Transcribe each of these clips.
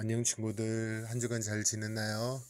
안녕 친구들, 한 주간 잘 지냈나요?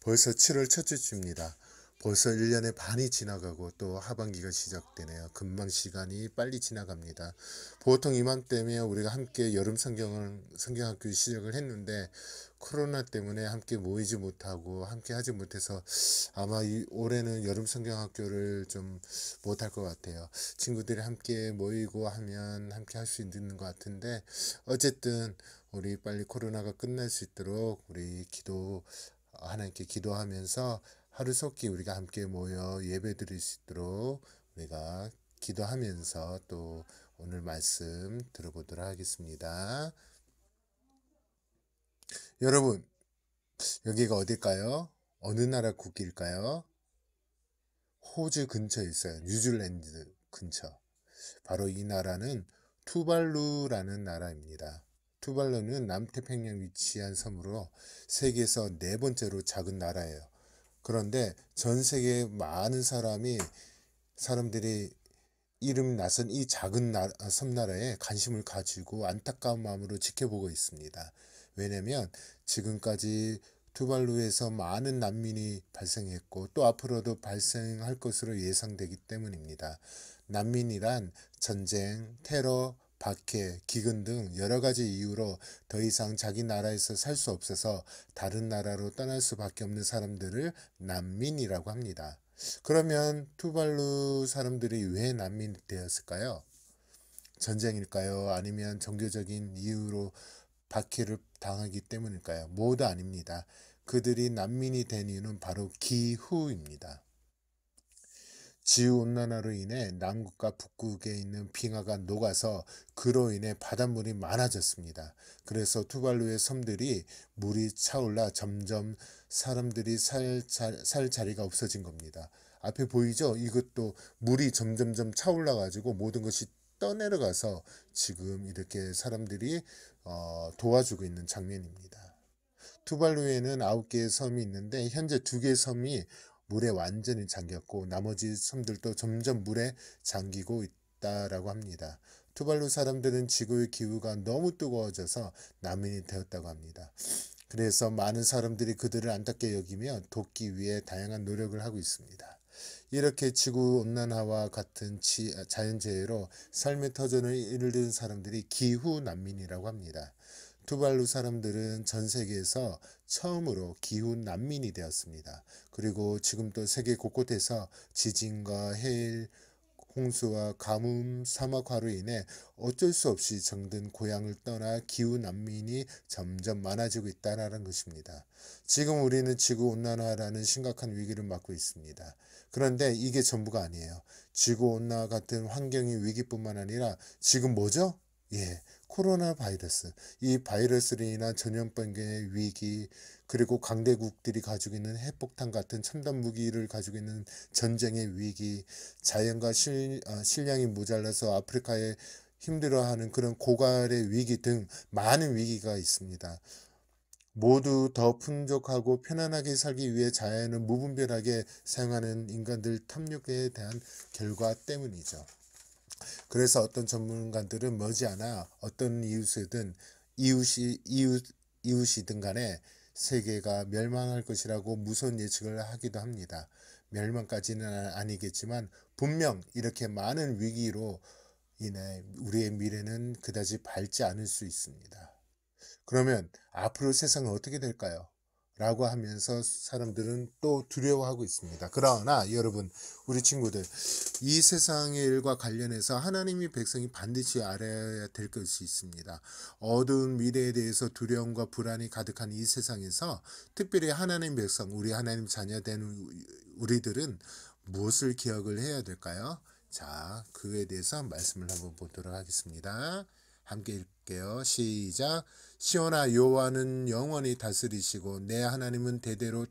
벌써 7월 첫째 주입니다. 벌써 1년의 반이 지나가고 또 하반기가 시작되네요. 금방 시간이 빨리 지나갑니다. 보통 이맘때면 우리가 함께 여름 성경학교 시작을 했는데 코로나 때문에 함께 모이지 못하고 함께 하지 못해서 아마 올해는 여름 성경학교를 좀 못할 것 같아요. 친구들이 함께 모이고 하면 함께 할 수 있는 것 같은데 어쨌든 우리 빨리 코로나가 끝날 수 있도록 우리 하나님께 기도하면서 하루속히 우리가 함께 모여 예배 드릴 수 있도록 우리가 기도하면서 또 오늘 말씀 들어보도록 하겠습니다. 여러분, 여기가 어딜까요? 어느 나라 국기일까요? 호주 근처에 있어요. 뉴질랜드 근처. 바로 이 나라는 투발루라는 나라입니다. 투발루는 남태평양 위치한 섬으로 세계에서 네 번째로 작은 나라예요. 그런데 전 세계 많은 사람들이 이름 낯선 이 작은 섬나라에 관심을 가지고 안타까운 마음으로 지켜보고 있습니다. 왜냐하면 지금까지 투발루에서 많은 난민이 발생했고 또 앞으로도 발생할 것으로 예상되기 때문입니다. 난민이란 전쟁, 테러, 박해, 기근 등 여러 가지 이유로 더 이상 자기 나라에서 살 수 없어서 다른 나라로 떠날 수밖에 없는 사람들을 난민이라고 합니다. 그러면 투발루 사람들이 왜 난민이 되었을까요? 전쟁일까요? 아니면 종교적인 이유로 박해를 당하기 때문일까요? 모두 아닙니다. 그들이 난민이 된 이유는 바로 기후입니다. 지구온난화로 인해 남극과 북극에 있는 빙하가 녹아서 그로 인해 바닷물이 많아졌습니다. 그래서 투발루의 섬들이 물이 차올라 점점 사람들이 살 자리가 없어진 겁니다. 앞에 보이죠? 이것도 물이 점점점 차올라 가지고 모든 것이 떠내려가서 지금 이렇게 사람들이 도와주고 있는 장면입니다. 투발루에는 9개의 섬이 있는데 현재 2개의 섬이 물에 완전히 잠겼고 나머지 섬들도 점점 물에 잠기고 있다라고 합니다. 투발루 사람들은 지구의 기후가 너무 뜨거워져서 난민이 되었다고 합니다. 그래서 많은 사람들이 그들을 안타깝게 여기며 돕기 위해 다양한 노력을 하고 있습니다. 이렇게 지구 온난화와 같은 자연재해로 삶의 터전을 잃은 사람들이 기후 난민이라고 합니다. 투발루 사람들은 전 세계에서 처음으로 기후 난민이 되었습니다. 그리고 지금도 세계 곳곳에서 지진과 해일, 홍수와 가뭄, 사막화로 인해 어쩔 수 없이 정든 고향을 떠나 기후 난민이 점점 많아지고 있다는 것입니다. 지금 우리는 지구 온난화라는 심각한 위기를 맞고 있습니다. 그런데 이게 전부가 아니에요. 지구 온난화 같은 환경의 위기뿐만 아니라 지금 뭐죠? 예, 코로나 바이러스. 이 바이러스로 인한 전염병의 위기, 그리고 강대국들이 가지고 있는 핵폭탄 같은 첨단 무기를 가지고 있는 전쟁의 위기, 자연과 식량이 모자라서 아프리카에 힘들어하는 그런 고갈의 위기 등 많은 위기가 있습니다. 모두 더 풍족하고 편안하게 살기 위해 자연을 무분별하게 사용하는 인간들 탐욕에 대한 결과 때문이죠. 그래서 어떤 전문가들은 머지않아 어떤 이웃이든 간에 세계가 멸망할 것이라고 무서운 예측을 하기도 합니다. 멸망까지는 아니겠지만 분명 이렇게 많은 위기로 인해 우리의 미래는 그다지 밝지 않을 수 있습니다. 그러면 앞으로 세상은 어떻게 될까요? 라고 하면서 사람들은 또 두려워하고 있습니다. 그러나 여러분, 우리 친구들, 이 세상의 일과 관련해서 하나님의 백성이 반드시 알아야 될 것이 있습니다. 어두운 미래에 대해서 두려움과 불안이 가득한 이 세상에서 특별히 하나님 백성, 우리 하나님 자녀된 우리들은 무엇을 기억을 해야 될까요? 자, 그에 대해서 말씀을 한번 보도록 하겠습니다. 함께 읽게요. 시작. 시온아, 여호와는 영원히 다스리시고 내 하나님은 대대로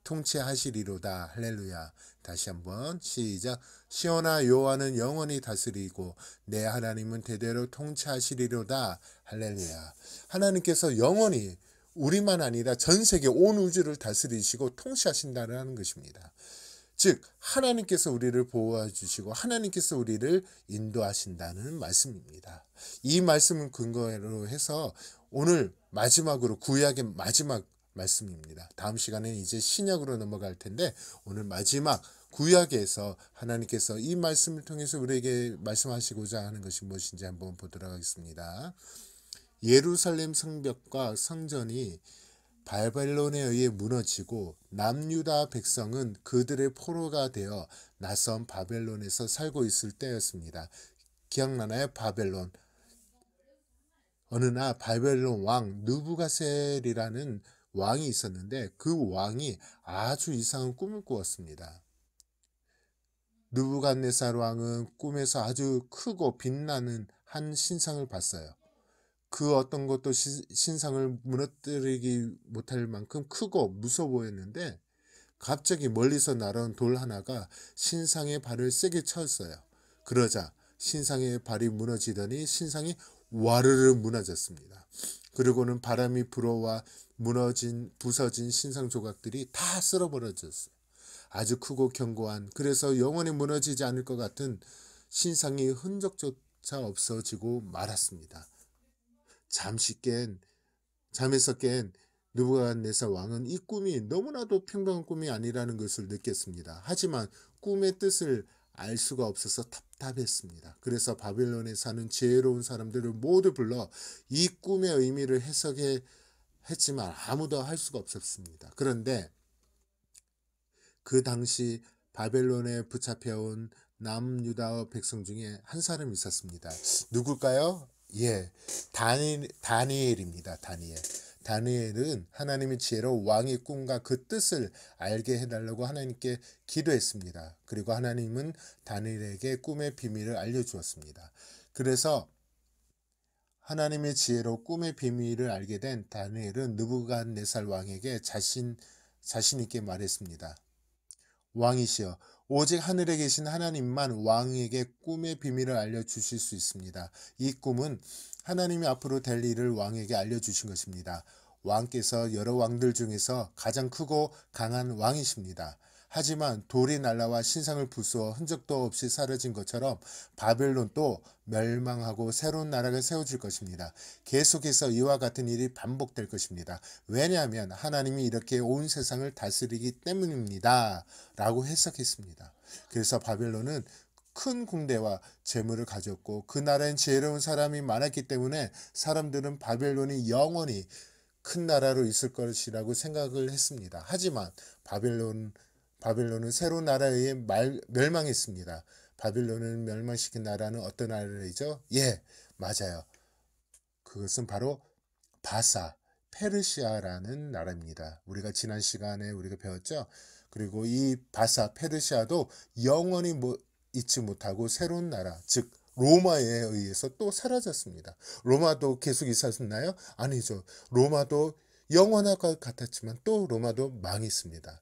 통치하시리로다. 할렐루야. 다시 한번 시작. 시온아, 여호와는 영원히 다스리고 내 하나님은 대대로 통치하시리로다. 할렐루야. 하나님께서 영원히 우리만 아니라 전 세계 온 우주를 다스리시고 통치하신다는 것입니다. 즉 하나님께서 우리를 보호해 주시고 하나님께서 우리를 인도하신다는 말씀입니다. 이 말씀을 근거로 해서 오늘 마지막으로 구약의 마지막 말씀입니다. 다음 시간에는 이제 신약으로 넘어갈 텐데 오늘 마지막 구약에서 하나님께서 이 말씀을 통해서 우리에게 말씀하시고자 하는 것이 무엇인지 한번 보도록 하겠습니다. 예루살렘 성벽과 성전이 바벨론에 의해 무너지고 남유다 백성은 그들의 포로가 되어 낯선 바벨론에서 살고 있을 때였습니다. 기억나나요? 바벨론. 어느 날 바벨론 왕 느부갓셀이라는 왕이 있었는데 그 왕이 아주 이상한 꿈을 꾸었습니다. 느부갓네살 왕은 꿈에서 아주 크고 빛나는 한 신상을 봤어요. 그 어떤 것도 신상을 무너뜨리지 못할 만큼 크고 무서워 보였는데 갑자기 멀리서 날아온 돌 하나가 신상의 발을 세게 쳤어요. 그러자 신상의 발이 무너지더니 신상이 와르르 무너졌습니다. 그리고는 바람이 불어와 부서진 신상 조각들이 다 쓸어버려졌어요. 아주 크고 견고한, 그래서 영원히 무너지지 않을 것 같은 신상의 흔적조차 없어지고 말았습니다. 잠에서 깬 느부갓네살 왕은 이 꿈이 너무나도 평범한 꿈이 아니라는 것을 느꼈습니다. 하지만 꿈의 뜻을 알 수가 없어서 답답했습니다. 그래서 바벨론에 사는 지혜로운 사람들을 모두 불러 이 꿈의 의미를 해석해 했지만 아무도 할 수가 없었습니다. 그런데 그 당시 바벨론에 붙잡혀온 남유다 백성 중에 한 사람이 있었습니다. 누굴까요? 예, 다니엘입니다. 다니엘은 하나님의 지혜로 왕의 꿈과 그 뜻을 알게 해달라고 하나님께 기도했습니다. 그리고 하나님은 다니엘에게 꿈의 비밀을 알려주었습니다. 그래서 하나님의 지혜로 꿈의 비밀을 알게 된 다니엘은 느부갓네살 왕에게 자신 있게 말했습니다. 왕이시여, 오직 하늘에 계신 하나님만 왕에게 꿈의 비밀을 알려주실 수 있습니다. 이 꿈은 하나님이 앞으로 될 일을 왕에게 알려주신 것입니다. 왕께서 여러 왕들 중에서 가장 크고 강한 왕이십니다. 하지만 돌이 날라와 신상을 부수어 흔적도 없이 사라진 것처럼 바벨론도 멸망하고 새로운 나라가 세워질 것입니다. 계속해서 이와 같은 일이 반복될 것입니다. 왜냐하면 하나님이 이렇게 온 세상을 다스리기 때문입니다. 라고 해석했습니다. 그래서 바벨론은 큰 궁대와 재물을 가졌고 그 나라엔 지혜로운 사람이 많았기 때문에 사람들은 바벨론이 영원히 큰 나라로 있을 것이라고 생각을 했습니다. 하지만 바벨론은 새로운 나라에 의해 멸망했습니다. 바빌론을 멸망시킨 나라는 어떤 나라이죠? 예, 맞아요. 그것은 바로 바사, 페르시아라는 나라입니다. 우리가 지난 시간에 우리가 배웠죠? 그리고 이 바사, 페르시아도 영원히 잊지 못하고 새로운 나라, 즉 로마에 의해서 또 사라졌습니다. 로마도 계속 있었나요? 아니죠. 로마도 영원할 것 같았지만 또 로마도 망했습니다.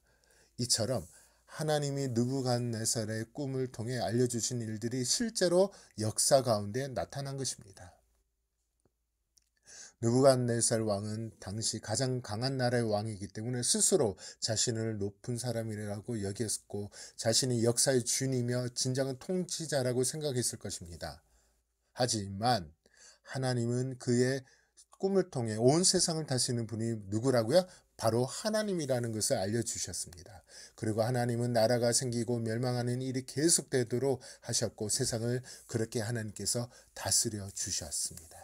이처럼 하나님이 느부갓네살의 꿈을 통해 알려주신 일들이 실제로 역사 가운데 나타난 것입니다. 느부갓네살 왕은 당시 가장 강한 나라의 왕이기 때문에 스스로 자신을 높은 사람이라고 여겼고 자신이 역사의 주인이며 진정한 통치자라고 생각했을 것입니다. 하지만 하나님은 그의 꿈을 통해 온 세상을 다스리는 분이 누구라고요? 바로 하나님이라는 것을 알려주셨습니다. 그리고 하나님은 나라가 생기고 멸망하는 일이 계속되도록 하셨고 세상을 그렇게 하나님께서 다스려 주셨습니다.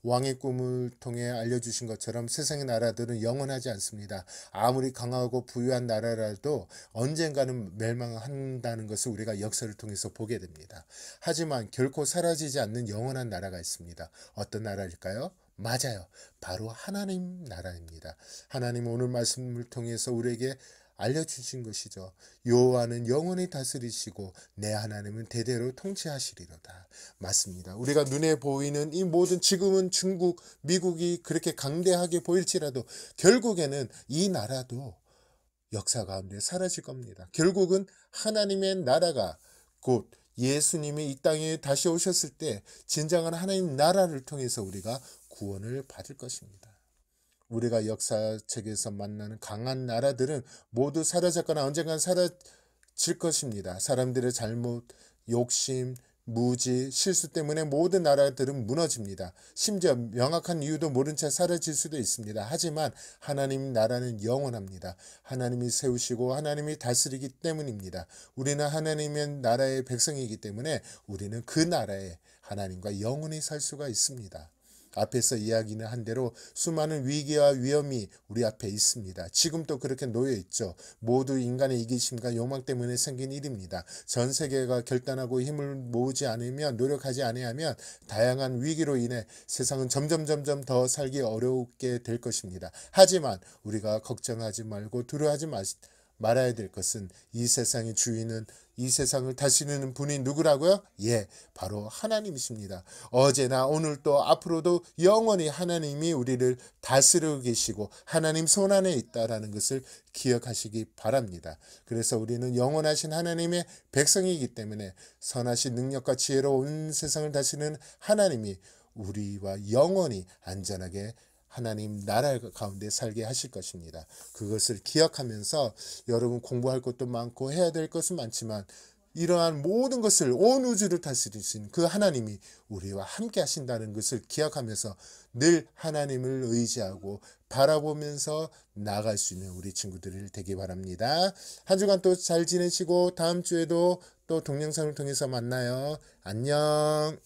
왕의 꿈을 통해 알려주신 것처럼 세상의 나라들은 영원하지 않습니다. 아무리 강하고 부유한 나라라도 언젠가는 멸망한다는 것을 우리가 역사를 통해서 보게 됩니다. 하지만 결코 사라지지 않는 영원한 나라가 있습니다. 어떤 나라일까요? 맞아요. 바로 하나님 나라입니다. 하나님 오늘 말씀을 통해서 우리에게 알려주신 것이죠. 여호와는 영원히 다스리시고 내 하나님은 대대로 통치하시리로다. 맞습니다. 우리가 눈에 보이는 이 모든 지금은 중국, 미국이 그렇게 강대하게 보일지라도 결국에는 이 나라도 역사 가운데 사라질 겁니다. 결국은 하나님의 나라가 곧 예수님이 이 땅에 다시 오셨을 때 진정한 하나님 나라를 통해서 우리가 구원을 받을 것입니다. 우리가 역사책에서 만나는 강한 나라들은 모두 사라졌거나 언젠간 사라질 것입니다. 사람들의 잘못, 욕심, 무지, 실수 때문에 모든 나라들은 무너집니다. 심지어 명확한 이유도 모른 채 사라질 수도 있습니다. 하지만 하나님 나라는 영원합니다. 하나님이 세우시고 하나님이 다스리기 때문입니다. 우리는 하나님의 나라의 백성이기 때문에 우리는 그 나라에 하나님과 영원히 살 수가 있습니다. 앞에서 이야기는 한 대로 수많은 위기와 위험이 우리 앞에 있습니다. 지금도 그렇게 놓여 있죠. 모두 인간의 이기심과 욕망 때문에 생긴 일입니다. 전 세계가 결단하고 힘을 모으지 않으면, 노력하지 아니하면 다양한 위기로 인해 세상은 점점 더 살기 어렵게 될 것입니다. 하지만 우리가 걱정하지 말고 두려워하지 말아야 될 것은 이 세상의 주인은, 이 세상을 다스리는 분이 누구라고요? 예, 바로 하나님이십니다. 어제나 오늘 또 앞으로도 영원히 하나님이 우리를 다스리고 계시고 하나님 손 안에 있다라는 것을 기억하시기 바랍니다. 그래서 우리는 영원하신 하나님의 백성이기 때문에 선하신 능력과 지혜로 온 세상을 다스리는 하나님이 우리와 영원히 안전하게 하나님 나라 가운데 살게 하실 것입니다. 그것을 기억하면서 여러분 공부할 것도 많고 해야 될 것은 많지만 이러한 모든 것을 온 우주를 다스리신 그 하나님이 우리와 함께 하신다는 것을 기억하면서 늘 하나님을 의지하고 바라보면서 나아갈 수 있는 우리 친구들이 되기 바랍니다. 한 주간 또 잘 지내시고 다음 주에도 또 동영상을 통해서 만나요. 안녕.